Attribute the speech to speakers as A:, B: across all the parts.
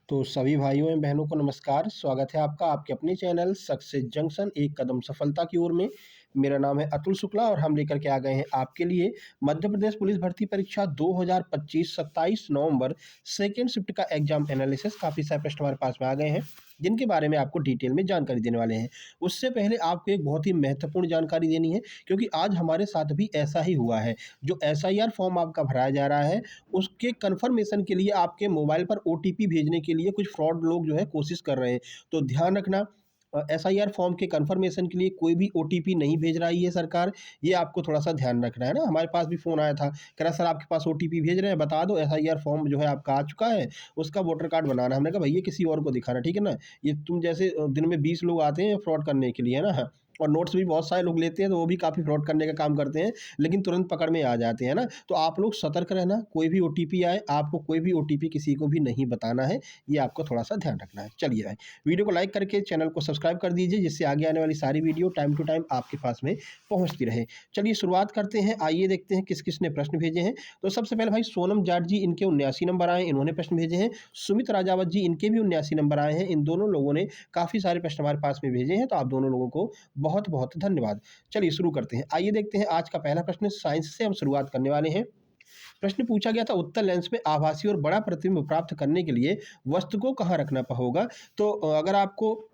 A: तो सभी भाइयों एवं बहनों को नमस्कार। स्वागत है आपका आपके अपने चैनल सक्सेस जंक्शन एक कदम सफलता की ओर में। मेरा नाम है अतुल शुक्ला और हम लेकर के आ गए हैं आपके लिए मध्य प्रदेश पुलिस भर्ती परीक्षा 2025 27 नवंबर सेकेंड शिफ्ट का एग्जाम एनालिसिस। काफ़ी सारे प्रश्न हमारे पास में आ गए हैं जिनके बारे में आपको डिटेल में जानकारी देने वाले हैं। उससे पहले आपको एक बहुत ही महत्वपूर्ण जानकारी देनी है, क्योंकि आज हमारे साथ भी ऐसा ही हुआ है। जो एसआईआर फॉर्म आपका भराया जा रहा है, उसके कन्फर्मेशन के लिए आपके मोबाइल पर ओटीपी भेजने के लिए कुछ फ्रॉड लोग जो है कोशिश कर रहे हैं। तो ध्यान रखना, एसआईआर फॉर्म के कन्फर्मेशन के लिए कोई भी ओटीपी नहीं भेज रही है सरकार। ये आपको थोड़ा-सा ध्यान रखना है ना। हमारे पास भी फ़ोन आया था, कह रहा सर आपके पास ओटीपी भेज रहे हैं, बता दो एसआईआर फॉर्म जो है आपका आ चुका है, उसका वोटर कार्ड बनाना है। हमने कहा भैया किसी और को दिखाना, ठीक है ना। ये तुम जैसे दिन में 20 लोग आते हैं फ्रॉड करने के लिए, है ना। और नोट्स भी बहुत सारे लोग लेते हैं, तो वो भी काफ़ी फ्रॉड करने का काम करते हैं, लेकिन तुरंत पकड़ में आ जाते हैं ना। तो आप लोग सतर्क रहना, कोई भी ओटीपी आए, आपको कोई भी ओटीपी किसी को भी नहीं बताना है। ये आपको थोड़ा-सा ध्यान रखना है। चलिए भाई, वीडियो को लाइक करके चैनल को सब्सक्राइब कर दीजिए, जिससे आगे आने वाली सारी वीडियो टाइम टू टाइम आपके पास में पहुँचती रहे। चलिए शुरुआत करते हैं, आइए देखते हैं किस-किस ने प्रश्न भेजे हैं। तो सबसे पहले भाई सोनम जाट जी, इनके 79 नंबर आए हैं, इन्होंने प्रश्न भेजे हैं। सुमित राजावत जी, इनके भी 79 नंबर आए हैं। इन दोनों लोगों ने काफ़ी सारे प्रश्न हमारे पास में भेजे हैं, तो आप दोनों लोगों को बहुत-बहुत धन्यवाद। चलिए शुरू करते हैं। आइए देखते हैं आज का पहला प्रश्न, साइंस से हम शुरुआत करने वाले हैं। प्रश्न पूछा गया था, उत्तल लेंस में आभासी और बड़ा प्रतिबिंब प्राप्त करने के लिए वस्तु को कहाँ रखना होगा। तो अगर आपको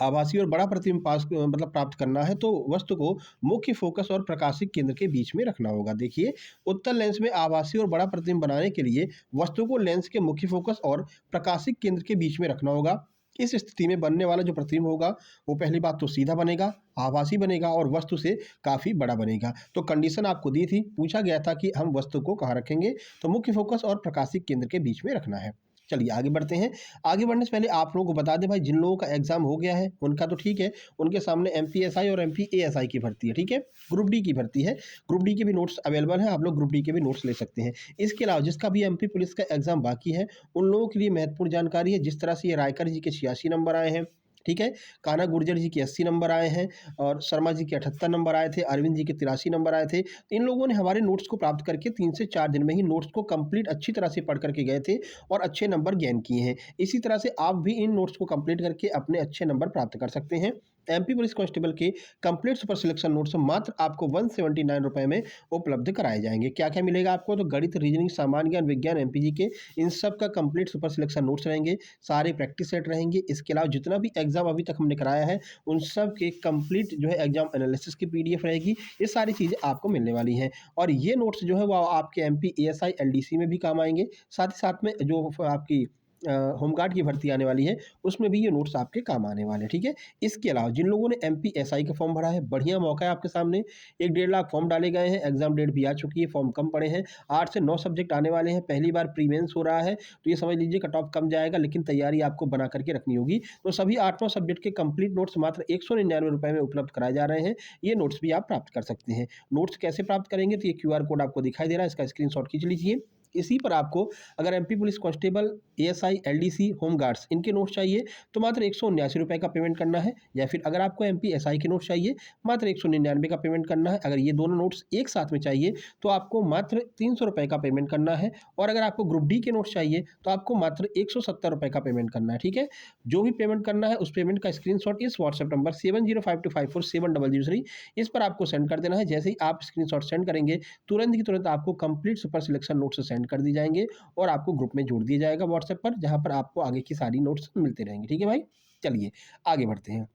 A: आभासी और बड़ा प्रतिबिंब मतलब प्राप्त करना है, तो वस्तु को मुख्य फोकस और प्रकाशिक केंद्र के बीच में रखना होगा। देखिए, उत्तल लेंस में आभासी और बड़ा प्रतिबिंब बनाने के लिए वस्तु को लेंस के मुख्य फोकस और प्रकाशिक केंद्र के बीच में रखना होगा। इस स्थिति में बनने वाला जो प्रतिबिंब होगा, वो पहली बात तो सीधा बनेगा, आभासी बनेगा और वस्तु से काफ़ी बड़ा बनेगा। तो कंडीशन आपको दी थी, पूछा गया था कि हम वस्तु को कहाँ रखेंगे, तो मुख्य फोकस और प्रकाशिक केंद्र के बीच में रखना है। चलिए आगे बढ़ते हैं। आगे बढ़ने से पहले आप लोगों को बता दें भाई, जिन लोगों का एग्जाम हो गया है उनका तो ठीक है, उनके सामने एमपीएसआई और एमपीएएसआई की भर्ती है, ठीक है। ग्रुप डी की भर्ती है, ग्रुप डी के भी नोट्स अवेलेबल हैं, आप लोग ग्रुप डी के भी नोट्स ले सकते हैं। इसके अलावा जिसका भी एमपी पुलिस का एग्जाम बाकी है, उन लोगों के लिए महत्वपूर्ण जानकारी है। जिस तरह से ये रायकर जी के 86 नंबर आए हैं, ठीक है, कान्हा गुर्जर जी के 80 नंबर आए हैं और शर्मा जी के 78 नंबर आए थे, अरविंद जी के 83 नंबर आए थे। इन लोगों ने हमारे नोट्स को प्राप्त करके 3 से 4 दिन में ही नोट्स को कंप्लीट अच्छी तरह से पढ़ करके गए थे और अच्छे नंबर गेन किए हैं। इसी तरह से आप भी इन नोट्स को कंप्लीट करके अपने अच्छे नंबर प्राप्त कर सकते हैं। एमपी पुलिस कांस्टेबल के कंप्लीट सुपर सिलेक्शन नोट्स मात्र आपको 179 रुपए में उपलब्ध कराए जाएंगे। क्या क्या मिलेगा आपको, तो गणित, रीजनिंग, सामान्य ज्ञान, विज्ञान, एमपीजी के इन सब का कंप्लीट सुपर सिलेक्शन नोट्स रहेंगे, सारे प्रैक्टिस सेट रहेंगे। इसके अलावा जितना भी एग्जाम अभी तक हमने कराया है, उन सब के कंप्लीट जो है एग्जाम एनालिसिस की पीडीएफ रहेगी। ये सारी चीज़ें आपको मिलने वाली हैं और ये नोट्स जो है वो आपके एमपी एएसआई एलडीसी में भी काम आएंगे। साथ ही साथ में जो आपकी होमगार्ड की भर्ती आने वाली है, उसमें भी ये नोट्स आपके काम आने वाले हैं, ठीक है। इसके अलावा जिन लोगों ने एमपीएसआई का फॉर्म भरा है, बढ़िया मौका है आपके सामने। 1 डेढ़ लाख फॉर्म डाले गए हैं, एग्जाम डेट भी आ चुकी है, फॉर्म कम पड़े हैं। 8 से 9 सब्जेक्ट आने वाले हैं, पहली बार प्री मेंस हो रहा है, तो ये समझ लीजिए कट ऑफ कम जाएगा, लेकिन तैयारी आपको बना करके रखनी होगी। तो सभी 8-9 सब्जेक्ट के कंप्लीट नोट्स मात्र 199 रुपए में उपलब्ध कराए जा रहे हैं। ये नोट्स भी आप प्राप्त कर सकते हैं। नोट्स कैसे प्राप्त करेंगे, तो ये क्यूआर कोड आपको दिखाई दे रहा है, इसका स्क्रीनशॉट खींच लीजिए। इसी पर आपको अगर MP police constable, ASI, LDC, home guards इनके नोट्स चाहिए, तो मात्र 179 रुपए का पेमेंट करना है। या फिर अगर आपको एमपीएसआई के नोट्स चाहिए, मात्र 199 का पेमेंट करना है। अगर ये दोनों नोट्स एक साथ में चाहिए, तो आपको मात्र 300 रुपए का पेमेंट करना है। और अगर आपको ग्रुप डी के नोट्स चाहिए, तो आपको मात्र 170 रुपए का पेमेंट करना है, ठीक है। जो भी पेमेंट करना है, उस पेमेंट का स्क्रीनशॉट इस व्हाट्सएप नंबर 7052547003 इस पर आपको सेंड कर देना है। जैसे ही आप स्क्रीनशॉट सेंड करेंगे, तुरंत की तुरंत आपको complete super selection notes send कर दी जाएंगे और आपको ग्रुप में जोड़ दिया जाएगा व्हाट्सएप पर, जहां पर आपको आगे की सारी नोट्स मिलते रहेंगे, ठीक है भाई। चलिए आगे बढ़ते हैं।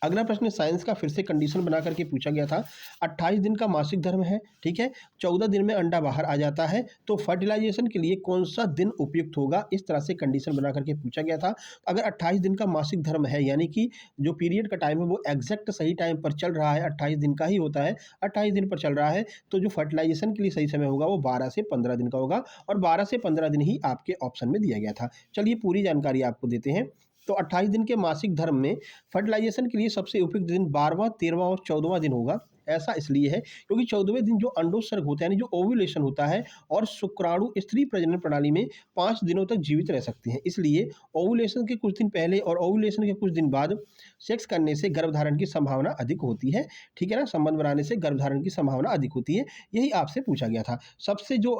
A: अगला प्रश्न साइंस का फिर से कंडीशन बना करके पूछा गया था। 28 दिन का मासिक धर्म है, ठीक है, 14 दिन में अंडा बाहर आ जाता है, तो फर्टिलाइजेशन के लिए कौन सा दिन उपयुक्त होगा। इस तरह से कंडीशन बना करके पूछा गया था। अगर 28 दिन का मासिक धर्म है, यानी कि जो पीरियड का टाइम है वो एग्जैक्ट सही टाइम पर चल रहा है, 28 दिन का ही होता है, 28 दिन पर चल रहा है, तो जो फर्टिलाइजेशन के लिए सही समय होगा वो 12 से 15 दिन का होगा और 12 से 15 दिन ही आपके ऑप्शन में दिया गया था। चलिए पूरी जानकारी आपको देते हैं। तो 28 दिन के मासिक धर्म में फर्टिलाइजेशन के लिए सबसे उपयुक्त दिन 12वां, 13वां और 14वां दिन होगा। ऐसा इसलिए है क्योंकि 14वें दिन जो अंडोत्सर्ग होता है यानी जो ओव्यूलेशन होता है और शुक्राणु स्त्री प्रजनन प्रणाली में 5 दिनों तक जीवित रह सकते हैं। इसलिए ओव्यूलेशन के कुछ दिन पहले और ओव्यूलेशन के कुछ दिन बाद सेक्स करने से गर्भधारण की संभावना अधिक होती है। ठीक है ना? संबंध बनाने से गर्भधारण की संभावना अधिक होती है। यही आपसे पूछा गया था। सबसे जो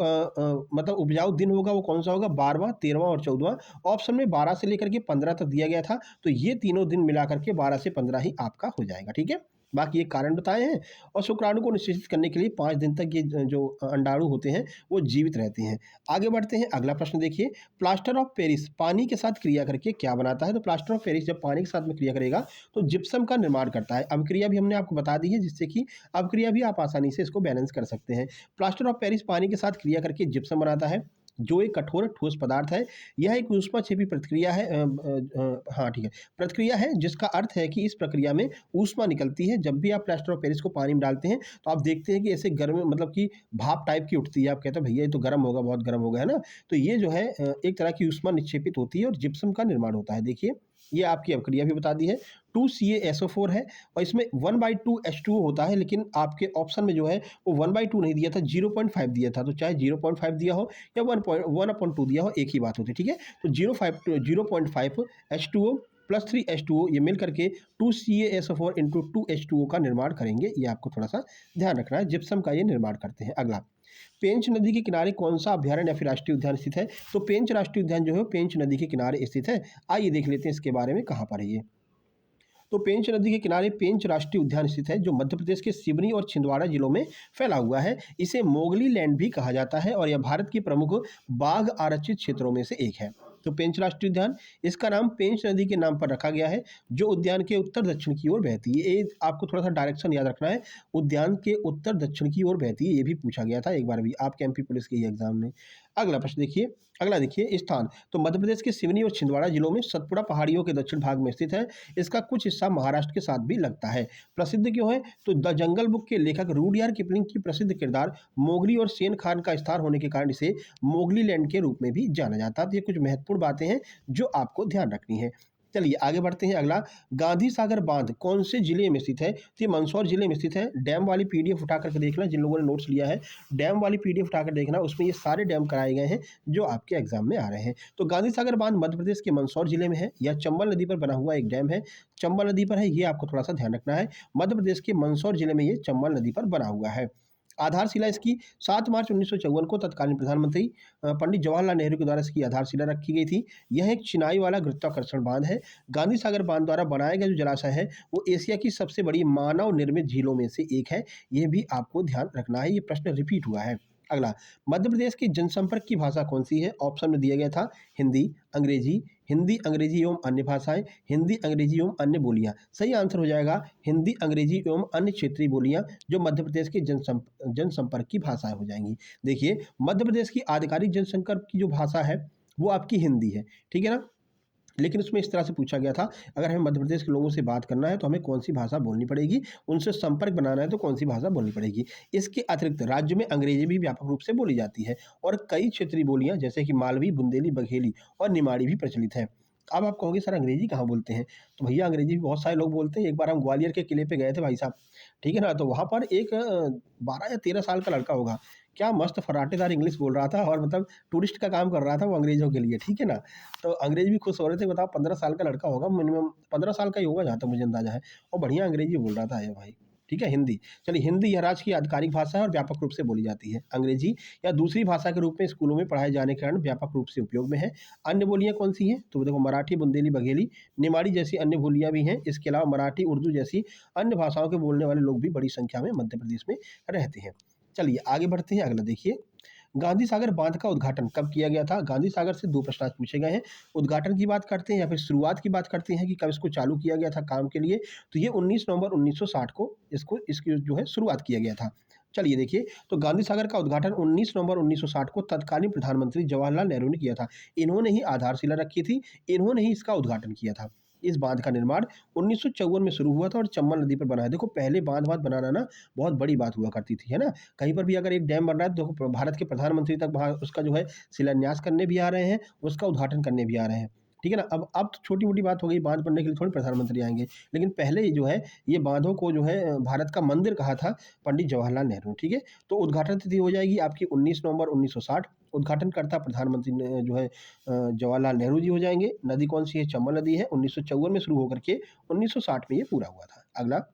A: मतलब उपजाऊ दिन होगा वो कौन-सा होगा? 12वाँ, 13वाँ और 14वाँ। ऑप्शन में 12 से लेकर के 15 तक दिया गया था, तो ये तीनों दिन मिला करके 12 से 15 ही आपका हो जाएगा। ठीक है? बाकी ये कारण बताए हैं और शुक्राणु को निषेचित करने के लिए 5 दिन तक ये जो अंडाणु होते हैं, वो जीवित रहते हैं। आगे बढ़ते हैं, अगला प्रश्न देखिए, प्लास्टर ऑफ पेरिस पानी के साथ क्रिया करके क्या बनाता है? तो प्लास्टर ऑफ पेरिस जब पानी के साथ में क्रिया करेगा, तो जिप्सम का निर्माण करता है। अभिक्रिया भी हमने आपको बता दी है, जिससे कि अभिक्रिया भी आप आसानी से इसको बैलेंस कर सकते हैं। प्लास्टर ऑफ पेरिस पानी के साथ क्रिया करके जिप्सम बनाता है, जो एक कठोर ठोस पदार्थ है। यह एक ऊष्माक्षेपी प्रतिक्रिया है हाँ, ठीक है, प्रतिक्रिया है, जिसका अर्थ है कि इस प्रक्रिया में ऊष्मा निकलती है। जब भी आप प्लास्टर ऑफ पेरिस को पानी में डालते हैं, तो आप देखते हैं कि ऐसे गर्म मतलब कि भाप टाइप की उठती है। आप कहते हैं भैया ये तो गर्म होगा, बहुत गर्म होगा, है ना? तो ये जो है एक तरह की ऊष्मा निक्षेपित होती है और जिप्सम का निर्माण होता है। देखिए, ये आपकी अभिक्रिया भी बता दी है। 2CaSO4 है और इसमें 1/2 H2O होता है, लेकिन आपके ऑप्शन में जो है वो 1/2 नहीं दिया था, 0.5 दिया था। तो चाहे 0.5 दिया हो या 1/2 दिया हो, एक ही बात होती है। ठीक है? तो 0.5 H2O प्लस 3 H2O ये मिल करके 2CaSO4 इंटू 2 H2O का निर्माण करेंगे। ये आपको थोड़ा सा ध्यान रखना है। जिप्सम का ये निर्माण करते हैं। अगला, पेंच नदी के किनारे कौन सा अभ्यारण्य या फिर राष्ट्रीय उद्यान स्थित है? तो पेंच राष्ट्रीय उद्यान जो है पेंच नदी के किनारे स्थित है। आइए देख लेते हैं इसके बारे में, कहाँ पर है ये। तो पेंच नदी के किनारे पेंच राष्ट्रीय उद्यान स्थित है, जो मध्य प्रदेश के सिवनी और छिंदवाड़ा जिलों में फैला हुआ है। इसे मोगली लैंड भी कहा जाता है और यह भारत की प्रमुख बाघ आरक्षित क्षेत्रों में से एक है। तो पेंच राष्ट्रीय उद्यान, इसका नाम पेंच नदी के नाम पर रखा गया है, जो उद्यान के उत्तर दक्षिण की ओर बहती है। ये आपको थोड़ा सा डायरेक्शन याद रखना है, उद्यान के उत्तर दक्षिण की ओर बहती है। ये भी पूछा गया था एक बार भी आपके एमपी पुलिस के एग्जाम में। अगला प्रश्न देखिए, अगला देखिए, स्थान। तो मध्य प्रदेश के सिवनी और छिंदवाड़ा जिलों में सतपुड़ा पहाड़ियों के दक्षिण भाग में स्थित है। इसका कुछ हिस्सा महाराष्ट्र के साथ भी लगता है। प्रसिद्ध क्यों है? तो द जंगल बुक के लेखक रूडयार्ड किपलिंग की प्रसिद्ध किरदार मोगली और सेन खान का स्थान होने के कारण इसे मोगली लैंड के रूप में भी जाना जाता है। तो ये कुछ महत्वपूर्ण बातें हैं जो आपको ध्यान रखनी है। चलिए आगे बढ़ते हैं। अगला, गांधी सागर बांध कौन से जिले में स्थित है? तो ये मंदसौर जिले में स्थित है। डैम वाली पीडीएफ उठा करके देखना, जिन लोगों ने नोट्स लिया है डैम वाली पीडीएफ उठाकर देखना, उसमें ये सारे डैम कराए गए हैं जो आपके एग्जाम में आ रहे हैं। तो गांधी सागर बांध मध्य प्रदेश के मंदसौर जिले में है। यह चंबल नदी पर बना हुआ एक डैम है, चंबल नदी पर है, ये आपको थोड़ा सा ध्यान रखना है। मध्य प्रदेश के मंदसौर जिले में ये चंबल नदी पर बना हुआ है। आधारशिला इसकी 7 मार्च 1954 को तत्कालीन प्रधानमंत्री पंडित जवाहरलाल नेहरू के द्वारा इसकी आधारशिला रखी गई थी। यह एक चिनाई वाला गुरुत्वाकर्षण बांध है। गांधी सागर बांध द्वारा बनाया गया जो जलाशय है वो एशिया की सबसे बड़ी मानव निर्मित झीलों में से एक है। यह भी आपको ध्यान रखना है, ये प्रश्न रिपीट हुआ है। अगला, मध्य प्रदेश की जनसंपर्क की भाषा कौन सी है? ऑप्शन में दिया गया था हिंदी, अंग्रेजी, हिंदी अंग्रेजी एवं अन्य भाषाएं, हिंदी अंग्रेजी एवं अन्य बोलियां। सही आंसर हो जाएगा हिंदी अंग्रेजी एवं अन्य क्षेत्रीय बोलियां, जो मध्य प्रदेश की जनसंपर्क की भाषाएं हो जाएंगी। देखिए, मध्य प्रदेश की आधिकारिक जनसंपर्क की जो भाषा है वो आपकी हिंदी है। ठीक है ना? लेकिन उसमें इस तरह से पूछा गया था, अगर हमें मध्य प्रदेश के लोगों से बात करना है तो हमें कौन सी भाषा बोलनी पड़ेगी, उनसे संपर्क बनाना है तो कौन सी भाषा बोलनी पड़ेगी। इसके अतिरिक्त राज्य में अंग्रेजी भी व्यापक रूप से बोली जाती है और कई क्षेत्रीय बोलियां जैसे कि मालवी, बुंदेली, बघेली और निमाड़ी भी प्रचलित है। अब आप कहोगे सर अंग्रेजी कहाँ बोलते हैं? तो भैया अंग्रेजी भी बहुत सारे लोग बोलते हैं। एक बार हम ग्वालियर के किले पे गए थे भाई साहब, ठीक है ना? तो वहाँ पर एक 12 या 13 साल का लड़का होगा, क्या मस्त फर्राटेदार इंग्लिश बोल रहा था और मतलब टूरिस्ट का काम कर रहा था वो अंग्रेजों के लिए, ठीक है ना? तो अंग्रेज भी खुश हो रहे थे। बताओ 15 साल का लड़का होगा, मिनिमम 15 साल का ही होगा जहाँ तक मुझे अंदाज़ा है, और बढ़िया अंग्रेजी बोल रहा था ये भाई। ठीक है, हिंदी। चलिए, हिंदी यह राज्य की आधिकारिक भाषा है और व्यापक रूप से बोली जाती है। अंग्रेजी या दूसरी भाषा के रूप में स्कूलों में पढ़ाए जाने के कारण व्यापक रूप से उपयोग में है। अन्य बोलियाँ कौन सी हैं? तो देखो, मराठी, बुंदेली, बघेली, निमाड़ी जैसी अन्य बोलियाँ भी हैं। इसके अलावा मराठी, उर्दू जैसी अन्य भाषाओं के बोलने वाले लोग भी बड़ी संख्या में मध्य प्रदेश में रहते हैं। चलिए आगे बढ़ते हैं। अगला देखिए, गांधी सागर बांध का उद्घाटन कब किया गया था? गांधी सागर से 2 प्रश्न आज पूछे गए हैं। उद्घाटन की बात करते हैं या फिर शुरुआत की बात करते हैं कि कब इसको चालू किया गया था काम के लिए? तो ये 19 नवंबर 1960 को इसकी जो है शुरुआत किया गया था। चलिए देखिए, तो गांधी सागर का उद्घाटन 19 नवंबर 1960 को तत्कालीन प्रधानमंत्री जवाहरलाल नेहरू ने किया था। इन्होंने ही आधारशिला रखी थी, इन्होंने ही इसका उद्घाटन किया था। इस बांध का निर्माण 1954 में शुरू हुआ था और चंबल नदी पर बना है। देखो, पहले बांध बनाना ना बहुत बड़ी बात हुआ करती थी, है ना? कहीं पर भी अगर एक डैम बन रहा है तो देखो भारत के प्रधानमंत्री तक वहाँ उसका जो है शिलान्यास करने भी आ रहे हैं, उसका उद्घाटन करने भी आ रहे हैं। ठीक है ना। अब तो छोटी मोटी बात हो गई, बांध बनने के लिए थोड़ी प्रधानमंत्री आएंगे, लेकिन पहले ही जो है ये बांधों को जो है भारत का मंदिर कहा था पंडित जवाहरलाल नेहरू। ठीक है, तो उद्घाटन तिथि हो जाएगी आपकी 19 नवंबर 1960। उद्घाटनकर्ता प्रधानमंत्री जो है जवाहरलाल नेहरू जी हो जाएंगे। नदी कौन सी है? चंबल नदी है। 1954 में शुरू होकर के 1960 में ये पूरा हुआ था। अगला,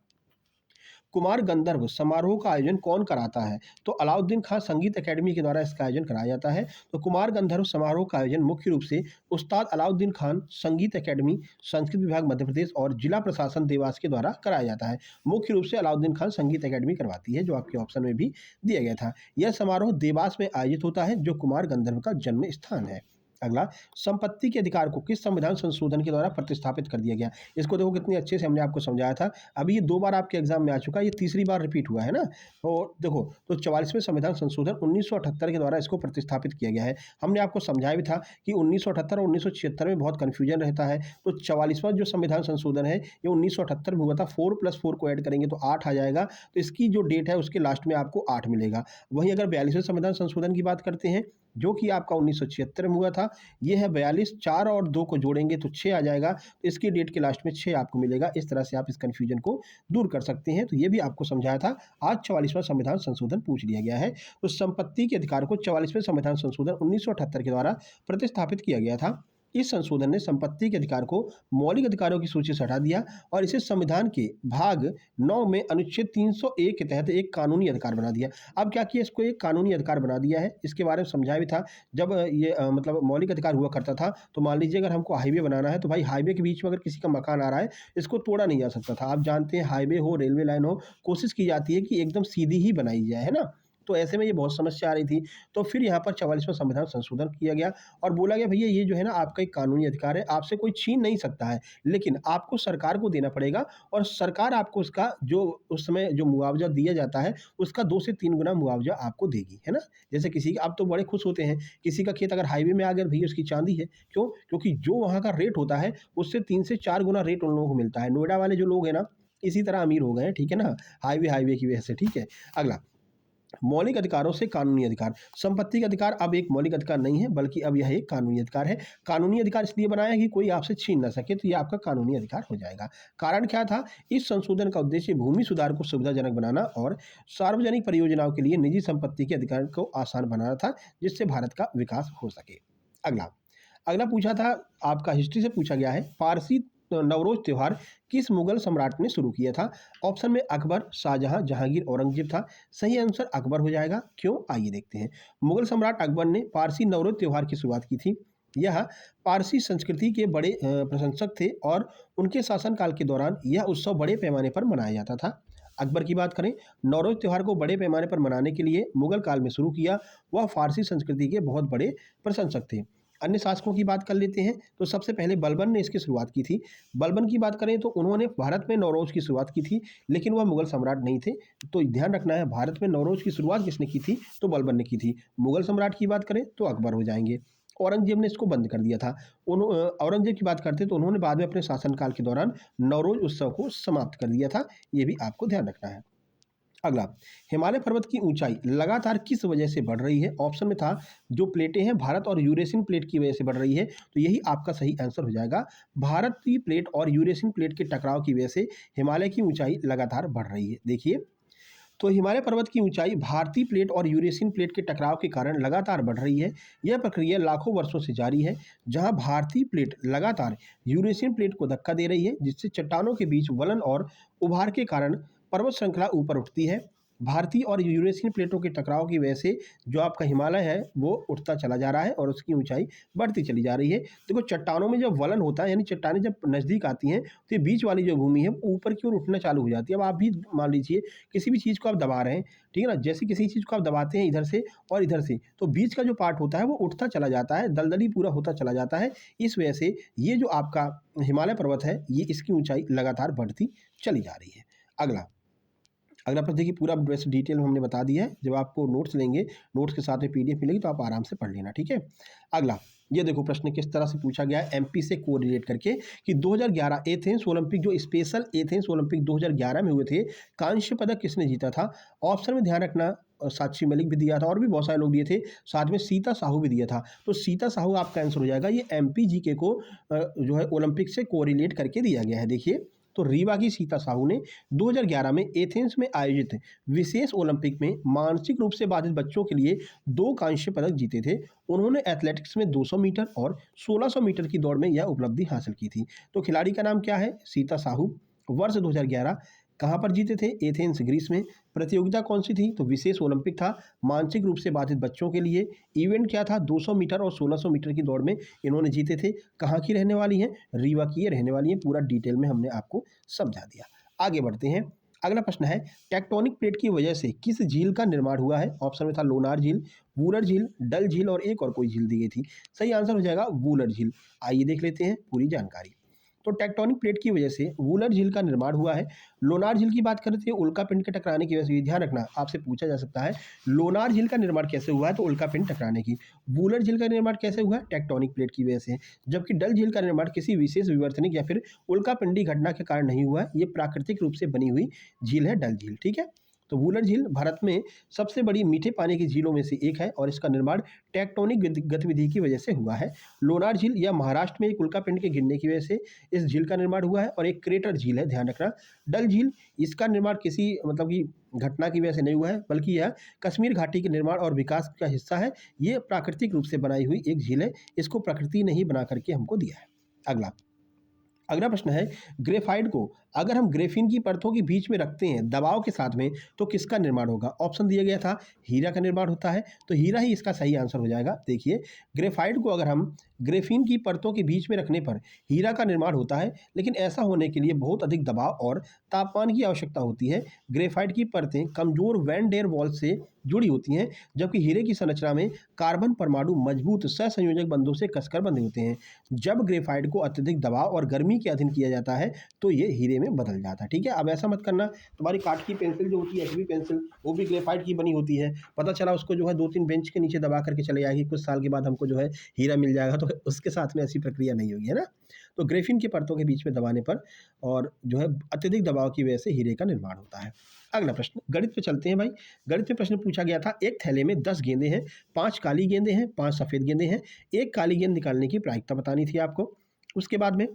A: कुमार गंधर्व समारोह का आयोजन कौन कराता है? तो अलाउद्दीन खान संगीत अकेडमी के द्वारा इसका आयोजन कराया जाता है। तो कुमार गंधर्व समारोह का आयोजन मुख्य रूप से उस्ताद अलाउद्दीन खान संगीत अकेडमी, संस्कृत विभाग मध्य प्रदेश और जिला प्रशासन देवास के द्वारा कराया जाता है। मुख्य रूप से अलाउद्दीन खान संगीत अकेडमी करवाती है, जो आपके ऑप्शन में भी दिया गया था। यह समारोह देवास में आयोजित होता है, जो कुमार गंधर्व का जन्म स्थान है। अगला, संपत्ति के अधिकार को किस संविधान संशोधन के द्वारा प्रतिस्थापित कर दिया गया? इसको देखो कितनी अच्छे से हमने आपको समझाया था। अभी ये 2 बार आपके एग्जाम में आ चुका है, ये तीसरी बार रिपीट हुआ है ना। और देखो, तो 44वें संविधान संशोधन 1978 के द्वारा इसको प्रतिस्थापित किया गया है। हमने आपको समझाया भी था कि 1978 और 1976 में बहुत कन्फ्यूजन रहता है। तो 44वां जो संविधान संशोधन है ये 1978 में हुआ था। 4 + 4 को ऐड करेंगे तो 8 आ जाएगा। तो इसकी जो डेट है उसके लास्ट में आपको 8 मिलेगा। वहीं अगर 42वें संविधान संशोधन की बात करते हैं, जो कि आपका 1976 में हुआ था, ये है 42, 4 और 2 को जोड़ेंगे तो 6 आ जाएगा। तो इसकी डेट के लास्ट में 6 आपको मिलेगा। इस तरह से आप इस कन्फ्यूजन को दूर कर सकते हैं। तो ये भी आपको समझाया था। आज 44वां संविधान संशोधन पूछ लिया गया है। तो संपत्ति के अधिकार को 44वें संविधान संशोधन 1978 के द्वारा प्रतिस्थापित किया गया था। इस संशोधन ने संपत्ति के अधिकार को मौलिक अधिकारों की सूची से हटा दिया और इसे संविधान के भाग 9 में अनुच्छेद 301 के तहत एक कानूनी अधिकार बना दिया। अब क्या किया, इसको एक कानूनी अधिकार बना दिया है। इसके बारे में समझाया भी था। जब ये मतलब मौलिक अधिकार हुआ करता था, तो मान लीजिए अगर हमको हाईवे बनाना है, तो भाई हाईवे के बीच में अगर किसी का मकान आ रहा है, इसको तोड़ा नहीं जा सकता था। आप जानते हैं, हाईवे हो, रेलवे लाइन हो, कोशिश की जाती है कि एकदम सीधी ही बनाई जाए, है ना। तो ऐसे में ये बहुत समस्या आ रही थी। तो फिर यहाँ पर 44वां संविधान संशोधन किया गया और बोला गया भैया ये जो है ना आपका एक कानूनी अधिकार है, आपसे कोई छीन नहीं सकता है, लेकिन आपको सरकार को देना पड़ेगा और सरकार आपको उसका जो उस समय जो मुआवजा दिया जाता है, उसका 2 से 3 गुना मुआवजा आपको देगी, है ना। जैसे किसी आप तो बड़े खुश होते हैं, किसी का खेत अगर हाईवे में आ गया, भैया उसकी चांदी है। क्यों? क्योंकि जो वहाँ का रेट होता है, उससे 3 से 4 गुना रेट उन लोगों को मिलता है। नोएडा वाले जो लोग हैं ना, इसी तरह अमीर हो गए हैं, ठीक है ना, हाईवे की वजह से। ठीक है, अगला, मौलिक अधिकारों से कानूनी अधिकार। संपत्ति का अधिकार अब एक मौलिक अधिकार नहीं है, बल्कि अब यह एक कानूनी अधिकार है। कानूनी अधिकार इसलिए बनाया कि कोई आपसे छीन ना सके, तो यह आपका कानूनी अधिकार हो जाएगा। कारण क्या था? इस संशोधन का उद्देश्य भूमि सुधार को सुविधाजनक बनाना और सार्वजनिक परियोजनाओं के लिए निजी संपत्ति के अधिकार को आसान बनाना था, जिससे भारत का विकास हो सके। अगला, अगला पूछा था, आपका हिस्ट्री से पूछा गया है, पारसी नवरोज त्योहार किस मुगल सम्राट ने शुरू किया था? ऑप्शन में अकबर, शाहजहां, जहांगीर, औरंगजेब था। सही आंसर अकबर हो जाएगा। क्यों? आइए देखते हैं। मुगल सम्राट अकबर ने पारसी नवरोज त्योहार की शुरुआत की थी। यह पारसी संस्कृति के बड़े प्रशंसक थे और उनके शासनकाल के दौरान यह उत्सव बड़े पैमाने पर मनाया जाता था। अकबर की बात करें, नवरोज त्योहार को बड़े पैमाने पर मनाने के लिए मुगल काल में शुरू किया। वह फारसी संस्कृति के बहुत बड़े प्रशंसक थे। अन्य शासकों की बात कर लेते हैं। तो सबसे पहले बलबन ने इसकी शुरुआत की थी। बलबन की बात करें तो उन्होंने भारत में नवरोज की शुरुआत की थी, लेकिन वह मुगल सम्राट नहीं थे। तो ध्यान रखना है, भारत में नवरोज की शुरुआत किसने की थी? तो बलबन ने की थी। मुगल सम्राट की बात करें तो अकबर हो जाएंगे। औरंगजेब ने इसको बंद कर दिया था। औरंगजेब की बात करते तो उन्होंने बाद में अपने शासनकाल के दौरान नवरोज उत्सव को समाप्त कर दिया था। ये भी आपको ध्यान रखना है। अगला, हिमालय पर्वत की ऊंचाई लगातार किस वजह से बढ़ रही है? ऑप्शन में था जो प्लेटें हैं भारत और यूरेशियन प्लेट की वजह से बढ़ रही है। तो यही आपका सही आंसर हो जाएगा। भारतीय प्लेट और यूरेशियन प्लेट के टकराव की वजह से हिमालय की ऊंचाई लगातार बढ़ रही है। देखिए, तो हिमालय पर्वत की ऊंचाई भारतीय प्लेट और यूरेशियन प्लेट के टकराव के कारण लगातार बढ़ रही है। यह प्रक्रिया लाखों वर्षों से जारी है, जहां भारतीय प्लेट लगातार यूरेशियन प्लेट को धक्का दे रही है, जिससे चट्टानों के बीच वलन और उभार के कारण पर्वत श्रृंखला ऊपर उठती है। भारतीय और यूरेशियन प्लेटों के टकराव की वजह से जो आपका हिमालय है वो उठता चला जा रहा है और उसकी ऊंचाई बढ़ती चली जा रही है। देखो, चट्टानों में जब वलन होता है, यानी चट्टानें जब नज़दीक आती हैं, तो ये बीच वाली जो भूमि है वो ऊपर की ओर उठना चालू हो जाती है। अब आप भी मान लीजिए किसी भी चीज़ को आप दबा रहे हैं, ठीक है ना, जैसे किसी चीज़ को आप दबाते हैं इधर से और इधर से, तो बीच का जो पार्ट होता है वो उठता चला जाता है, दलदली पूरा होता चला जाता है। इस वजह से ये जो आपका हिमालय पर्वत है, ये इसकी ऊंचाई लगातार बढ़ती चली जा रही है। अगला, अगला प्रश्न देखिए, पूरा वैसे डिटेल में हमने बता दिया है। जब आपको नोट्स लेंगे, नोट्स के साथ में पीडीएफ मिलेगी, तो आप आराम से पढ़ लेना, ठीक है। अगला, ये देखो प्रश्न किस तरह से पूछा गया है एमपी से कोरिलेट करके कि 2011 एथेंस ओलंपिक, जो स्पेशल एथेंस ओलंपिक 2011 में हुए थे, कांस्य पदक किसने जीता था? ऑप्शन में ध्यान रखना, साक्षी मलिक भी दिया था और भी बहुत सारे लोग दिए थे, साथ में सीता साहू भी दिया था। तो सीता साहू आपका आंसर हो जाएगा। ये एमपी जीके को जो है ओलंपिक से कोरिलेट करके दिया गया है। देखिए, तो रीवा की सीता साहू ने 2011 में एथेंस में आयोजित विशेष ओलंपिक में मानसिक रूप से बाधित बच्चों के लिए 2 कांस्य पदक जीते थे। उन्होंने एथलेटिक्स में 200 मीटर और 1600 मीटर की दौड़ में यह उपलब्धि हासिल की थी। तो खिलाड़ी का नाम क्या है? सीता साहू। वर्ष 2011 कहाँ पर जीते थे? एथेंस, ग्रीस में। प्रतियोगिता कौन सी थी? तो विशेष ओलंपिक था मानसिक रूप से बाधित बच्चों के लिए। इवेंट क्या था? 200 मीटर और 1600 मीटर की दौड़ में इन्होंने जीते थे। कहाँ की रहने वाली हैं? रीवा की ये रहने वाली हैं। पूरा डिटेल में हमने आपको समझा दिया। आगे बढ़ते हैं। अगला प्रश्न है, टेक्टोनिक प्लेट की वजह से किस झील का निर्माण हुआ है? ऑप्शन में था लोनार झील, वूलर झील, डल झील और एक और कोई झील दी गई थी। सही आंसर हो जाएगा वूलर झील। आइए देख लेते हैं पूरी जानकारी। तो टेक्टोनिक प्लेट की वजह से वूलर झील का निर्माण हुआ है। लोनार झील की बात करें तो ये उल्का पिंड के टकराने की वजह से, ध्यान रखना आपसे पूछा जा सकता है लोनार झील का निर्माण कैसे हुआ है, तो उल्का पिंड टकराने की। वूलर झील का निर्माण कैसे हुआ है? टेक्टोनिक प्लेट की वजह से। जबकि डल झील का निर्माण किसी विशेष विवर्तनिक या फिर उल्का पिंडी घटना के कारण नहीं हुआ है। ये प्राकृतिक रूप से बनी हुई झील है डल झील। ठीक है, तो वूलर झील भारत में सबसे बड़ी मीठे पानी की झीलों में से एक है और इसका निर्माण टेक्टोनिक गतिविधि की वजह से हुआ है। लोनार झील या महाराष्ट्र में एक उल्कापिंड के गिरने की वजह से इस झील का निर्माण हुआ है और एक क्रेटर झील है, ध्यान रखना। डल झील, इसका निर्माण किसी मतलब कि घटना की वजह से नहीं हुआ है, बल्कि यह कश्मीर घाटी के निर्माण और विकास का हिस्सा है। ये प्राकृतिक रूप से बनाई हुई एक झील है। इसको प्रकृति ने ही बना करके हमको दिया है। अगला प्रश्न है, ग्रेफाइट को अगर हम ग्रेफीन की परतों के बीच में रखते हैं दबाव के साथ में, तो किसका निर्माण होगा? ऑप्शन दिया गया था हीरा का निर्माण होता है, तो हीरा ही इसका सही आंसर हो जाएगा। देखिए, ग्रेफाइट को अगर हम ग्रेफीन की परतों के बीच में रखने पर हीरा का निर्माण होता है, लेकिन ऐसा होने के लिए बहुत अधिक दबाव और तापमान की आवश्यकता होती है। ग्रेफाइट की परतें कमजोर वैन डेर वाल्स से जुड़ी होती हैं, जबकि हीरे की संरचना में कार्बन परमाणु मजबूत सहसंयोजक बंधों से कसकर बंधे होते हैं। जब ग्रेफाइट को अत्यधिक दबाव और गर्मी के अधीन किया जाता है तो ये हीरे में बदल जाता है। ठीक है, अब ऐसा मत करना तुम्हारी काठ की पेंसिल जो होती है, एचबी पेंसिल, वो भी ग्रेफाइट की बनी होती है, पता चला उसको जो है 2-3 बेंच के नीचे दबा करके चले जाएगी, कुछ साल के बाद हमको जो है हीरा मिल जाएगा, तो उसके साथ में ऐसी प्रक्रिया नहीं होगी, है ना। तो ग्रेफीन की परतों के बीच में दबाने पर और जो है अत्यधिक दबाव की वजह से हीरे का निर्माण होता है। अगला प्रश्न, गणित पे चलते हैं भाई। गणित में प्रश्न पूछा गया था, एक थैले में 10 गेंदें हैं, 5 काली गेंदें हैं, 5 सफेद गेंदें हैं। एक काली गेंद निकालने की प्रायिकता बतानी थी आपको। उसके बाद में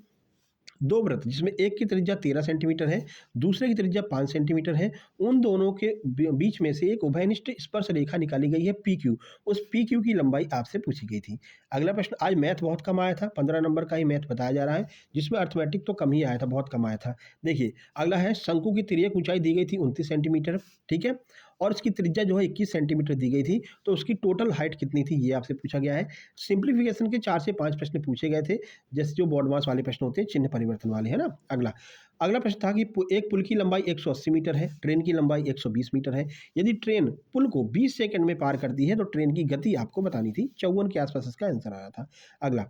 A: 2 वृत्त जिसमें एक की त्रिज्या 13 सेंटीमीटर है, दूसरे की त्रिज्या 5 सेंटीमीटर है, उन दोनों के बीच में से एक उभयनिष्ठ स्पर्श रेखा निकाली गई है PQ। उस PQ की लंबाई आपसे पूछी गई थी। अगला प्रश्न, आज मैथ बहुत कम आया था, 15 नंबर का ही मैथ बताया जा रहा है, जिसमें अर्थमेटिक तो कम ही आया था, बहुत कम आया था। देखिए, अगला है, शंकु की तिर्यक ऊंचाई दी गई थी 29 सेंटीमीटर, ठीक है, और इसकी त्रिज्या जो है 21 सेंटीमीटर दी गई थी, तो उसकी टोटल हाइट कितनी थी, ये आपसे पूछा गया है। सिंप्लीफिकेशन के 4 से 5 प्रश्न पूछे गए थे, जैसे जो बॉड मास वाले प्रश्न होते हैं, चिन्ह परिवर्तन वाले, है ना। अगला प्रश्न था कि एक पुल की लंबाई 180 मीटर है, ट्रेन की लंबाई 120 मीटर है। यदि ट्रेन पुल को 20 सेकंड में पार करती है तो ट्रेन की गति आपको बतानी थी। 54 के आसपास इसका आंसर आया था। अगला,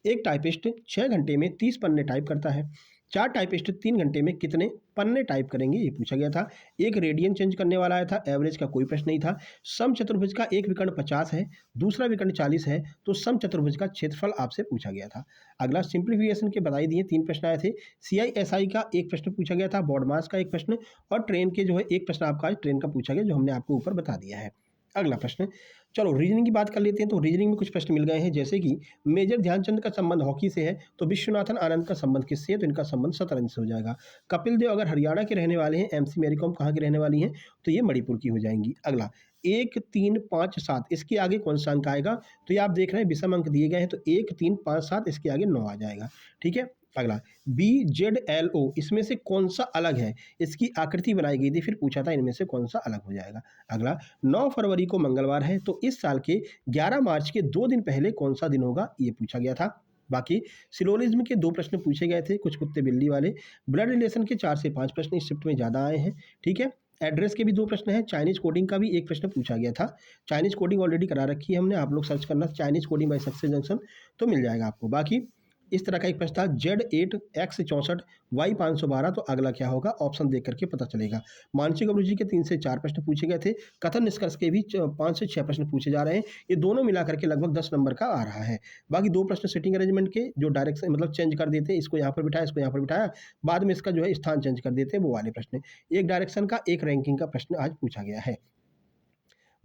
A: एक टाइपिस्ट 6 घंटे में 30 पन्ने टाइप करता है, 4 टाइपिस्ट 3 घंटे में कितने पन्ने टाइप करेंगे, ये पूछा गया था। एक रेडियन चेंज करने वाला आया था, एवरेज का कोई प्रश्न नहीं था। समचतुर्भुज का एक विकर्ण 50 है, दूसरा विकर्ण 40 है, तो समचतुर्भुज का क्षेत्रफल आपसे पूछा गया था। अगला, सिंप्लीफिकेशन के बताई दिए 3 प्रश्न आए थे। CISI का एक प्रश्न पूछा गया था, बॉड मास का एक प्रश्न, और ट्रेन के जो है एक प्रश्न आपका ट्रेन का पूछा गया, जो हमने आपको ऊपर बता दिया है। अगला प्रश्न, चलो रीजनिंग की बात कर लेते हैं। तो रीजनिंग में कुछ प्रश्न मिल गए हैं, जैसे कि मेजर ध्यानचंद का संबंध हॉकी से है, तो विश्वनाथन आनंद का संबंध किससे है, तो इनका संबंध शतरंज से हो जाएगा। कपिल देव अगर हरियाणा के रहने वाले हैं, MC मैरी कॉम कहाँ की रहने वाली हैं, तो ये मणिपुर की हो जाएंगी। अगला, 1 3 5 7, इसके आगे कौन सा अंक आएगा, तो ये आप देख रहे हैं विषम अंक दिए गए हैं, तो 1 3 5 7, इसके आगे 9 आ जाएगा। ठीक है, अगला, BZLO, इसमें से कौन सा अलग है, इसकी आकृति बनाई गई थी, फिर पूछा था इनमें से कौन सा अलग हो जाएगा। अगला, 9 फरवरी को मंगलवार है, तो इस साल के 11 मार्च के 2 दिन पहले कौन सा दिन होगा, ये पूछा गया था। बाकी सिलोनिज्म के 2 प्रश्न पूछे गए थे, कुछ कुत्ते बिल्ली वाले। ब्लड रिलेशन के 4 से 5 प्रश्न इस शिफ्ट में ज़्यादा आए हैं। ठीक है, एड्रेस के भी 2 प्रश्न हैं। चाइनीज कोडिंग का भी एक प्रश्न पूछा गया था। चाइनीज कोडिंग ऑलरेडी करा रखी है हमने, आप लोग सर्च करना Chinese coding by success junction, तो मिल जाएगा आपको। बाकी इस तरह का एक प्रश्न था, Z8 X 64 Y 512, तो अगला क्या होगा, ऑप्शन देख करके पता चलेगा। मानसिक अभिरुचि के 3 से 4 प्रश्न पूछे गए थे। कथन निष्कर्ष के भी 5 से 6 प्रश्न पूछे जा रहे हैं। ये दोनों मिला करके लगभग 10 नंबर का आ रहा है। बाकी 2 प्रश्न सिटिंग अरेंजमेंट के, जो डायरेक्शन मतलब चेंज कर देते हैं, इसको यहाँ पर बिठाया, इसको यहाँ पर बिठाया, बाद में इसका जो है स्थान चेंज कर देते हैं, वो वाले प्रश्न। एक डायरेक्शन का, एक रैंकिंग का प्रश्न आज पूछा गया है।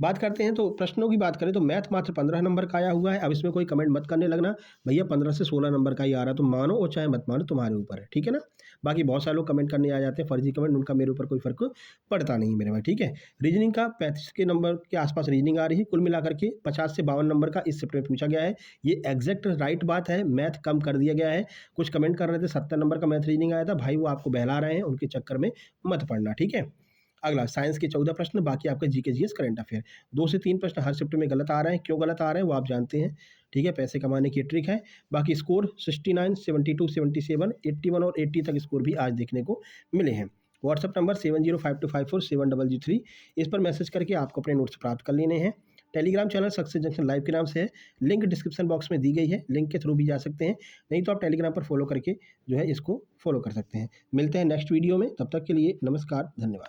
A: बात करते हैं तो प्रश्नों की बात करें तो मैथ मात्र 15 नंबर का आया हुआ है। अब इसमें कोई कमेंट मत करने लगना, भैया 15 से 16 नंबर का ही आ रहा है, तो मानो और चाहे मत मानो तुम्हारे ऊपर है, ठीक है ना? बाकी बहुत सारे लोग कमेंट करने आ जाते हैं, फर्जी कमेंट, उनका मेरे ऊपर कोई फ़र्क पड़ता नहीं है मेरे भाई, ठीक है? रीज़निंग का 35 के नंबर के आस-पास रीज़निंग आ रही है, कुल मिलाकर के 50 से 52 नंबर का इस शिफ्ट में पूछा गया है। ये एग्ज़ैक्ट राइट बात है, मैथ कम कर दिया गया है। कुछ कमेंट कर रहे थे 70 नंबर का मैथ रीज़निंग आया था, भाई वो आपको बहला रहे हैं, उनके चक्कर में मत पड़ना, ठीक है? अगला साइंस के 14 प्रश्न, बाकी आपके जीके जीएस करंट अफेयर। 2 से 3 प्रश्न हर शिफ्ट में गलत आ रहे हैं, क्यों गलत आ रहे हैं वो आप जानते हैं, ठीक है? पैसे कमाने की ट्रिक है। बाकी स्कोर 69, 72, 77, 81 और 80 तक स्कोर भी आज देखने को मिले हैं। व्हाट्सएप नंबर 7052547033, इस पर मैसेज करके आपको अपने नोट्स प्राप्त कर लेने हैं। Telegram channel success junction live के नाम से है, लिंक डिस्क्रिप्शन बॉक्स में दी गई है, लिंक के थ्रू भी जा सकते हैं, नहीं तो आप टेलीग्राम पर फॉलो करके जो है इसको फॉलो कर सकते हैं। मिलते हैं नेक्स्ट वीडियो में, तब तक के लिए नमस्कार, धन्यवाद।